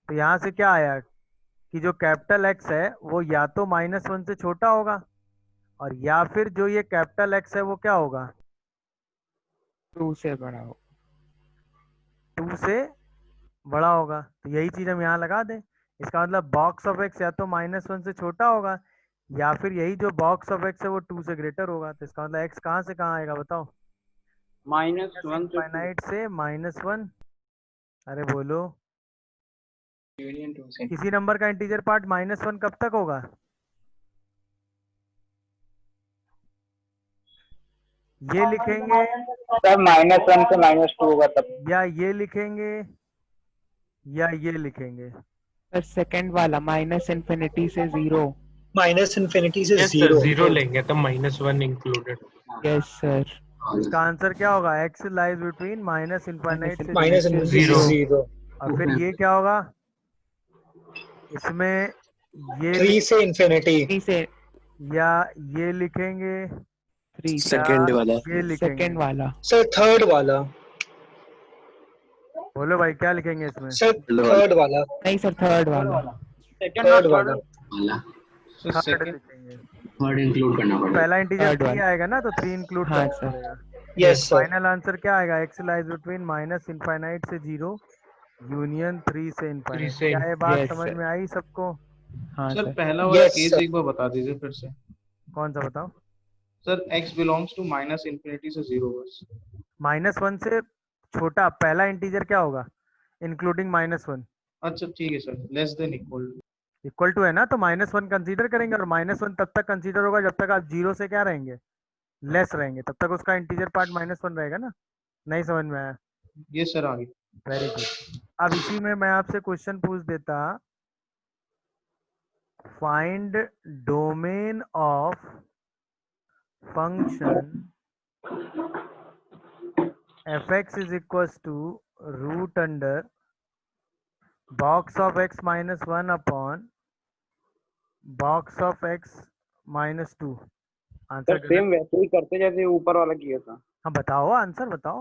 तो यहाँ से क्या आया कि जो कैपिटल x है वो या तो -1 से छोटा होगा और या फिर जो ये कैपिटल x है वो क्या होगा? 2 से बड़ा हो। 2 से बड़ा होगा। तो यही चीज हम यहाँ लगा दें। इसका मतलब बॉक्स ऑफ x या तो -1 से छोटा होगा या फिर यही जो बॉक्स ऑफ x है वो 2 से ग्रेटर होगा। तो इसका मतलब x कहाँ से कहाँ आएगा बताओ? -1 से इनफाइनाइट से -1। अरे बोलो। किसी नंबर का इंटीजर पार्ट -1 कब तक होगा? ये लिखेंगे सर -1 से -2 होगा तब। या ये लिखेंगे या ये लिखेंगे? सर सेकंड वाला -इंफिनिटी से 0। -इंफिनिटी से Yes, sir. 0। 0 लेंगे तो -1 included. Yes sir. इसका आंसर क्या होगा? x लाइज बिटवीन -इनफाइनाइट से -इंफिनिटी से 0। और फिर ये क्या होगा? इसमें ये 3 से इंफिनिटी। 3 से या ये लिखेंगे 3 सेकंड वाला। ये लिखेंगे? सेकंड वाला। सर थर्ड वाला। बोलो भाई क्या लिखेंगे इसमें? सर थर्ड वाला। नहीं सर थर्ड वाला। थर्ड वाला। थर्ड लिखेंगे। थर्ड इंक्लूड करना पड़ेगा। पहला इंटीजर Third 3 one. आएगा ना, तो 3 इंक्लूड हाँ, करना sir. पड़ेगा। यस सर फाइनल आंसर क्या आएगा? X lies between minus infinite से 0 यूनियन 3 से इनफाइनाइट। से क्या ये बात Yes, समझ sir. में आई सबको? हाँ सर सर. पहला वाला यस केस सर एक बार बता दीजिए फिर से। कौन सा बताओ? Sir x belongs to minus infinity से 0 बस। -1 से छोटा पहला इंटीजर क्या होगा इंक्लूडिंग -1? अच्छा ठीक है sir, less than equal. Equal to है ना, तो -1 कंसीडर करेंगे और -1 तब तक कंसीडर होगा जब तक आप 0 से क्या रहेंगे, लेस रहेंगे, तब तक उसका इंटीजर पार्ट -1 रहेगा ना। नहीं समझ में आया? ये सर आगे। Very good. अब इसी में मैं आपसे क्वेश्चन पूछ देता, find domain of function fx is equals to root under box of x minus 1 upon box of x minus 2। Sir answer same वैसे ही करते जैसे ऊपर वाला किया था। हाँ बताओ, आंसर बताओ।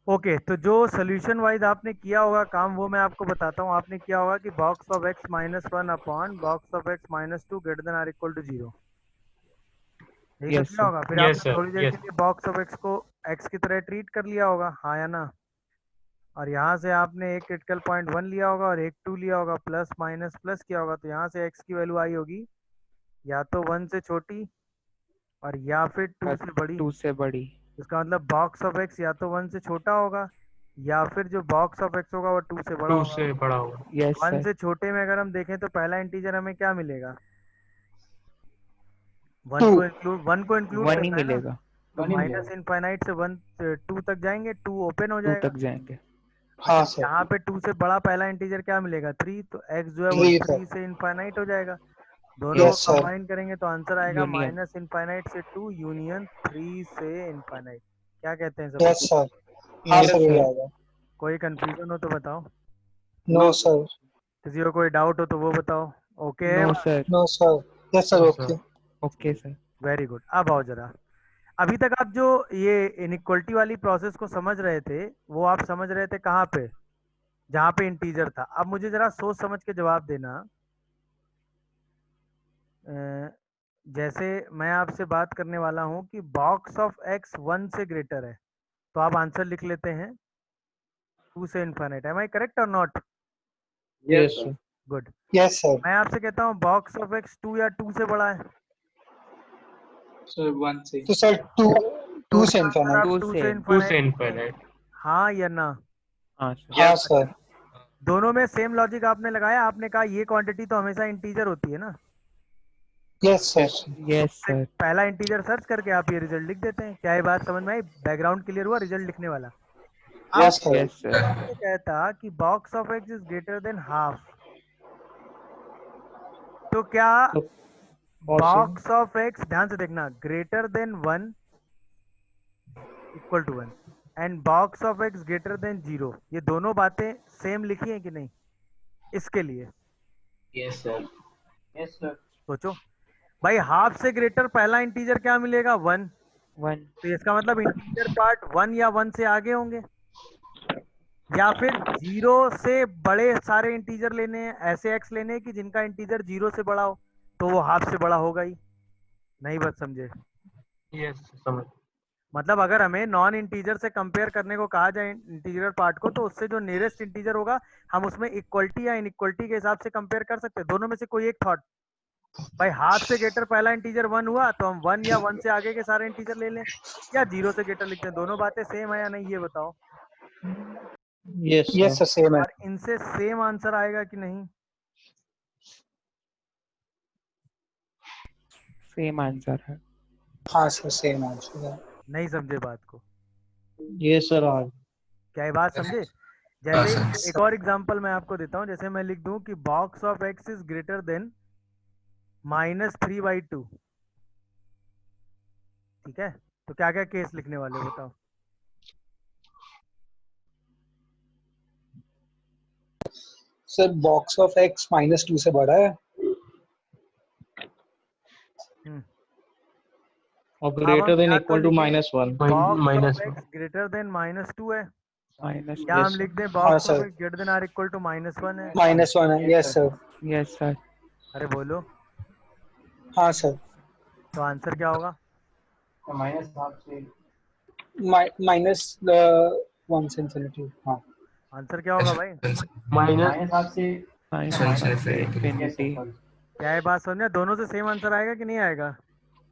ओके तो जो सोल्यूशन वाइज आपने किया होगा काम वो मैं आपको बताता हूँ। आपने किया होगा कि box of x minus 1 upon box of x minus 2 greater than or equal to 0, यही तो Yes, किया sir. होगा। फिर Yes, आपने sir. थोड़ी देर Yes. के लिए बॉक्स ऑफ x को x की तरह ट्रीट कर लिया होगा, हाँ या ना? और यहाँ से आपने एक क्रिटिकल पॉइंट 1 लिया होगा और एक 2 लिया होगा, प्लस माइनस प्लस किया होगा, तो यहाँ से x की वैल्यू आई होगी या तो 1 से छोटी और या फिर 2 से बड़ी। 2 से बड़ी. इसका मतलब बॉक्स ऑफ x या तो 1 से छोटा होगा या फिर जो बॉक्स ऑफ x होगा वो 2 से बड़ा 2 होगा। से बड़ा होगा। Yes, 1 sir. से छोटे में अगर हम देखें तो पहला इंटीजर हमें क्या मिलेगा? 1 2 को इंक्लूड 1 ही करना है ना, मिलेगा. तो माइनस इनफाइनाइट से 1 2 तक जाएंगे, 2 ओपन हो 2 जाएगा। तक जाएंगे. हाँ सर यहाँ पे 2 से बड़ा पहला इंटीजर क्या मिलेगा? 3, तो x जो है वो 3 3 सर से इनफाइनाइट हो जाएगा। दोनों को यस सर कंबाइन करेंगे तो आंसर आएगा Union. माइनस इनफाइनाइट से 2 यूनियन 3 से इनफाइनाइट। क्या कहते हैं सब? यस सर हाँ Yes, सर यही sir. आएगा। कोई कंफ्यूजन हो तो बताओ, नो सर किसी को कोई डाउट हो तो वो बताओ। Okay, No, sir. No sir yes sir Yes, okay. sir. Okay, sir. Very good. अब आओ जरा, अभी तक आप जो ये इनइक्वलिटी वाली प्रोसेस को समझ रहे थे वो आप समझ रहे थे कहाँ पे? जहाँ पे इंटीजर था। अब मुझे जरा सोच समझ के जवाब देना। जैसे मैं आपसे बात करने वाला हूँ कि बॉक्स ऑफ x 1 से ग्रेटर है, तो आप आंसर लिख लेते हैं 2 से इनफाइनाइट। एम आई करेक्ट और not? Yes sir. Good. Yes sir मैं आपसे कहता हूँ बॉक्स ऑफ x 2 या 2 से बड़ा है, सर 1 से तो सर 2 तो 2 से उसका आंसर आप 2 2 से. से 2 से इनफाइनाइट, infinite. हाँ या ना? हाँ sir. हाँ सर दोनों में सेम लॉजिक आपने लगाया। आपने कहा ये क्वांटिटी तो हमेशा इंटीजर होती है ना, यस सर Yes, sir. पहला इंटीजर सर्च करके आप ये रिजल्ट लिख देते हैं। क्या ये बात समझ में आई? बैकग्राउंड क्लियर हुआ रिजल्ट लिखने वाला? अब यस सर Yes, sir. मैं कहता कि box of x is greater than half, तो क्या बॉक्स ऑफ x, ध्यान से देखना, greater than 1 equal to 1 and box of x greater than 0, ये दोनों बातें सेम लिखी हैं कि नहीं? इसके लिए यस सर। यस सर सोचो भाई, हाफ से ग्रेटर पहला इंटीजर क्या मिलेगा? 1, 1. तो इसका मतलब इंटीजर पार्ट 1 या 1 से आगे होंगे, या फिर 0 से बड़े सारे इंटीजर लेने हैं, ऐसे x लेने हैं कि जिनका इंटीजर 0 से बड़ा हो, तो वो हाफ से बड़ा होगा ही। नहीं बात समझे? Yes, समझ। मतलब अगर हमें नॉन इंटीजर से कंपेयर करने को कहा जाए इंटीजर पार्ट को, तो उससे जो नियरेस्ट इंटीजर होगा हम उसमें इक्वलिटी या इनइक्वलिटी के हिसाब से कंपेयर कर सकते हैं। दोनों में से कोई एक थॉट। भाई हाफ से ग्रेटर पहला इंटीजर 1 हुआ तो हम 1 या 1 से आगे के सारे इंटीजर ले लें, या 0 से ग्रेटर लिखते हैं। दोनों बातें सेम है या नहीं ये बताओ? यस यस सर सेम है। और इनसे सेम आंसर आएगा कि नहीं? Same answer है. हाँ सर सेम आंसर है। नहीं समझे बात को? ये सर आज। क्या ये बात समझे? हाँ, जैसे सर। एक और एग्जांपल मैं आपको देता हूँ। जैसे मैं लिख दूं कि box of x is greater then -3/2, ठीक है? तो क्या क्या केस लिखने वाले हो बताओ? सर बॉक्स ऑफ x -2 से बड़ा है और अब ग्रेटर हम देन या तो इक्वल टू लिखें -1। Box minus of x greater than -2 है, Minus. या हम लिख दें हाँ box of sir x greater than or equal to -1 है। -1 है। Yes sir Yes, sir. अरे बोलो, हाँ सर। तो आंसर क्या होगा? माइनस 1 से इंफिनिटी। हाँ आंसर क्या होगा भाई? माइनस माइनस 1 से इंफिनिटी। क्या ये बात समझ में? दोनों से सेम आंसर आएगा कि नहीं आएगा?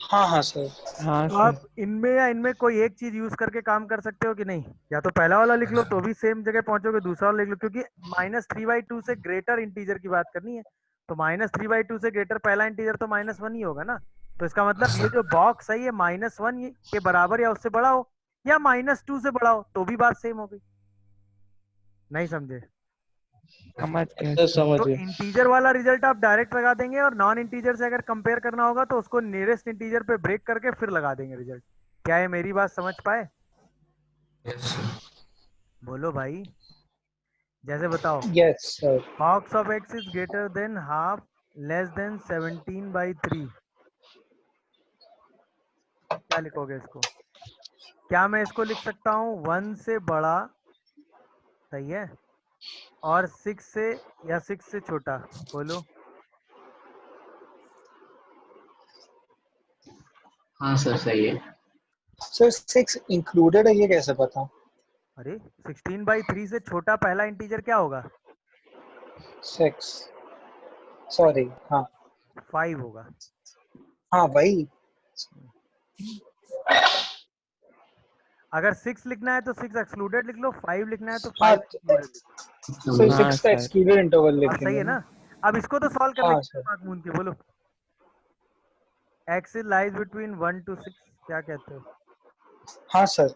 हाँ हाँ सर। हाँ तो सर। आप इनमें या इनमें कोई एक चीज यूज करके काम कर सकते हो कि नहीं? या तो पहला वाला लिख लो तो भी सेम जगह पहुंचोगे, दूसरा वाला लिख लो, क्योंकि -3/2 से ग्रेटर इंटीजर की बात करनी है। तो -3/2 से ग्रेटर पहला इंटीजर तो -1 ही होगा ना। तो इसका मतलब ये जो बॉक्स है ये -1 के बराबर या उससे बड़ा हो, या -2 से बड़ा हो, तो भी बात सेम हो गई। नहीं समझे? समझ गए सर सर। समझ तो गए। इंटीजर वाला रिजल्ट आप डायरेक्ट लगा देंगे, और नॉन इंटीजर से अगर कंपेयर करना होगा तो उसको नियरेस्ट इंटीजर पे ब्रेक करके फिर लगा देंगे रिजल्ट। क्या है, मेरी बात समझ पाए? Yes, sir. बोलो भाई। जैसे बताओ, yes sir. cos of x is greater than half less than 17/3। क्या लिखोगे इसको? क्या मैं इसको लिख सकता हूँ 1 से बड़ा, सही है, और 6 से, या 6 से छोटा? बोलो। हाँ सर सही है। सर 6 इंक्लूडेड है, ये कैसे पता? अरे 16/3 से छोटा पहला इंटीजर क्या होगा? 6, सॉरी। हाँ 5 होगा। हाँ भाई। अगर 6 लिखना है तो 6 एक्सक्लूडेड लिख लो, 5 लिखना है तो हाँ 5 एक्सक्लूडेड लिख लो। सर समझ 6 का सर। एक्सक्लूडेड इंटरवल अब सही लिखेंगे है ना? ना? अब इसको तो सॉल्व कर हाँ लेंगे सर। दिमाग मूंद के। बोलो, x लाइज बिटवीन 1 to 6, क्या कहते हो? हाँ सर।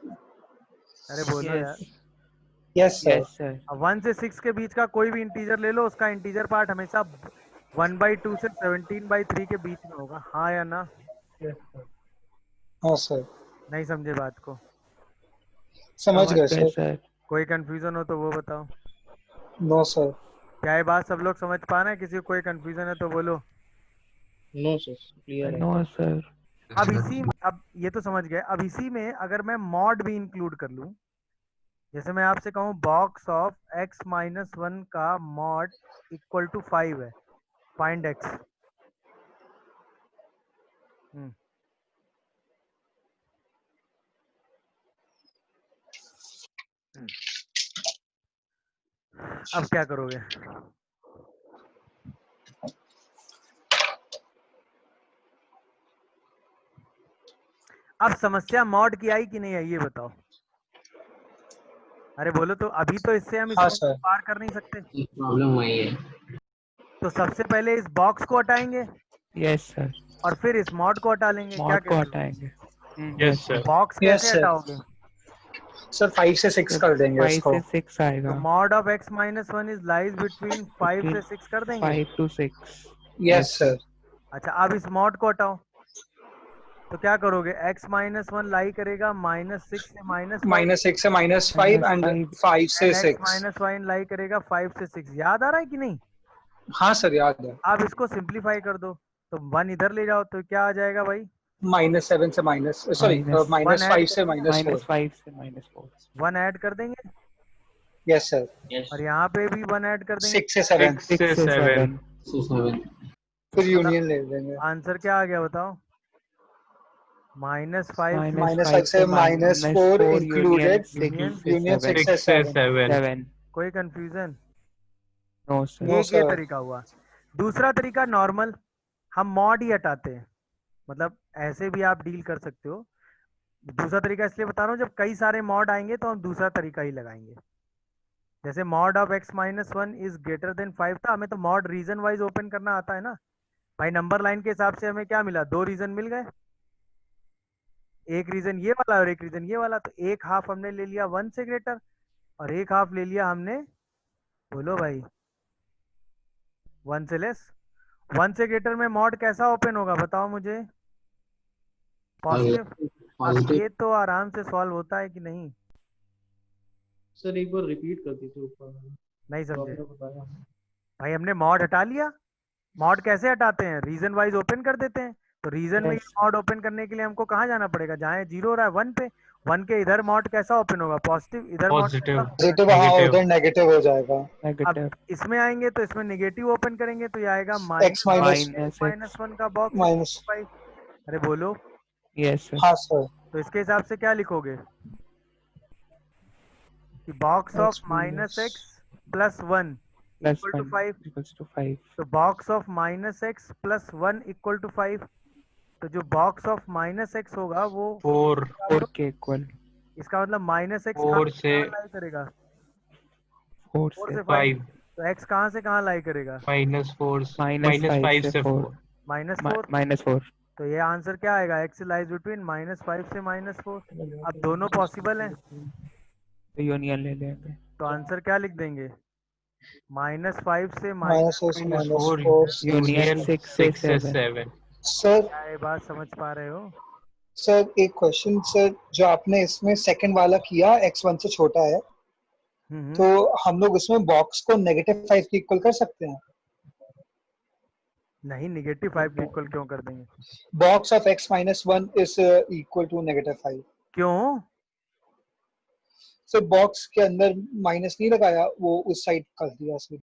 अरे बोलो यार। Yes yes sir. Yes sir. अब 1 से 6 के बीच का कोई भी इंटीजर ले लो, उसका इंटीजर पार्ट हमेशा 1/2 से 17/3 के बीच में होगा, हाँ या ना? हाँ सर। नहीं समझे बात को? समझ समझ गए गए सर। सर। कोई कंफ्यूजन हो तो वो बताओ। No sir. क्या ये बात सब लोग समझ पा रहे हैं? किसी को कोई कंफ्यूजन है तो बोलो। नो सर क्लियर है। No sir. अब अब ये तो समझ गए। अब इसी में अगर मैं मॉड भी इंक्लूड कर लूं, जैसे मैं आपसे कहूं बॉक्स ऑफ x-1 का मॉड इक्वल टू 5 है, फाइंड x। अब क्या करोगे? अब समस्या मॉड की आई कि नहीं आई, ये बताओ। अरे बोलो तो। अभी तो इससे हम हाँ इसमें सर। पार कर नहीं सकते, प्रॉब्लम वही है। तो सबसे पहले इस बॉक्स को हटाएंगे यस सर। और फिर इस मॉड को हटा लेंगे। क्या मॉड को कहते हो? हटाएंगे। Yes, sir. बॉक्स यस कैसे सर। हटाओगे? सर 5 से 6 कर देंगे 5 उसको। से 6 तो आएगा। Mod of x-1 is lies between 5 से 6 कर देंगे। 5 to 6। Yes sir. अच्छा, अब इस मॉड को हटाओ तो क्या करोगे? x-1 लाई करेगा -6 से -5, -6 से -5 एंड -5। 5 से एंड 6। x-1 लाई करेगा 5 से 6। याद आ रहा है कि नहीं? हाँ सर याद है। आप इसको सिंप्लीफाई कर दो तो 1 इधर ले जाओ तो क्या आ जाएगा भाई? -7 से माइनस, सॉरी वन ऐड -5 से -4। -5 से -4। 1 ऐड कर देंगे, यस सर। और यहाँ पे भी 1 ऐड कर देंगे। 6 से 7 6 6 से से 7. 7 फिर यूनियन ले लेंगे। आंसर क्या आ गया बताओ? -5 -5 से -4 इंक्लूडेड, यूनियन 6 से 6 से 7। 7. कोई कंफ्यूजन? No sir. नो एक ये सर। तरीका हुआ। दूसरा तरीका नॉर्मल, हम मॉड ही हटाते हैं, मतलब ऐसे भी आप डील कर सकते हो। दूसरा तरीका इसलिए बता रहा हूँ, जब कई सारे मॉड आएंगे तो हम दूसरा तरीका ही लगाएंगे। जैसे mod of x-1 is greater then 5 था, हमें तो मॉड रीजन वाइज ओपन करना आता है ना भाई। नंबर लाइन के हिसाब से हमें क्या मिला? 2 रीजन मिल गए, एक रीजन ये वाला और एक रीजन ये वाला। तो एक हाफ हमने ले लिया 1 से ग्रेटर, और एक हाफ ले लिया हमने, बोलो भाई, 1 से लेस। 1 से ग्रेटर में मॉड कैसा ओपन होगा बताओ मुझे? पॉजिटिव। अब पॉजिटिव। ये तो आराम से सॉल्व होता है कि नहीं? सर एक बार रिपीट कर दीजिए ऊपर। नहीं समझे आपने बताया। भाई? हमने मॉड हटा लिया। मॉड कैसे हटाते हैं? रीजन वाइज ओपन कर देते हैं। तो रीजन में Yes. मॉड ओपन करने के लिए हमको कहाँ जाना पड़ेगा? जहाँ 0 हो रहा है 1 पे, 1 के इधर मॉड कैसा ओपन होगा, पॉजिटिव, इधर mod पॉजिटिव कैसा? पॉजिटिव, हाँ Negative. उधर नेगेटिव हो जाएगा। अब नेगेटिव इसमें आएंगे तो इसमें नेगेटिव ओपन करेंगे तो ये आएगा x माइनस माइनस -1 का बॉक्स माइनस, 5। अरे बोलो, यस सर हाँ सर। तो इसके हिसाब से क्या लिखोगे कि box of x minus minus- x plus 1 plus equal to 5। Equals to 5 तो box of minus x plus 1 equal to 5। तो जो बॉक्स ऑफ माइनस एक्स होगा वो 4 4 के इक्वल इसका मतलब माइनस एक्स 4 से लाई करेगा 4 4 से से 5। 5 तो एक्स कहाँ से कहाँ लाई करेगा, -4 माइनस -5 से 4 -4। -4 तो ये आंसर क्या आएगा, एक्स लाइज बिटवीन -5 से -4। अब दोनों पॉसिबल हैं तो यूनियन ले लेंगे। तो आंसर क्या लिख देंगे, -5 से माइनस -4 -4 यूनियन 6 से 6 से 7 7 सर। क्या ये बात समझ पा रहे हो? सर एक क्वेश्चन सर, जो आपने इसमें सेकंड वाला किया x1 से छोटा है, तो हम लोग इसमें बॉक्स को -5 के इक्वल कर सकते हैं? नहीं, -5 के इक्वल क्यों कर देंगे, box of x minus 1 is equal to -5। क्यों? सर बॉक्स के अंदर माइनस नहीं लगाया, वो उस साइड कर दिया सर।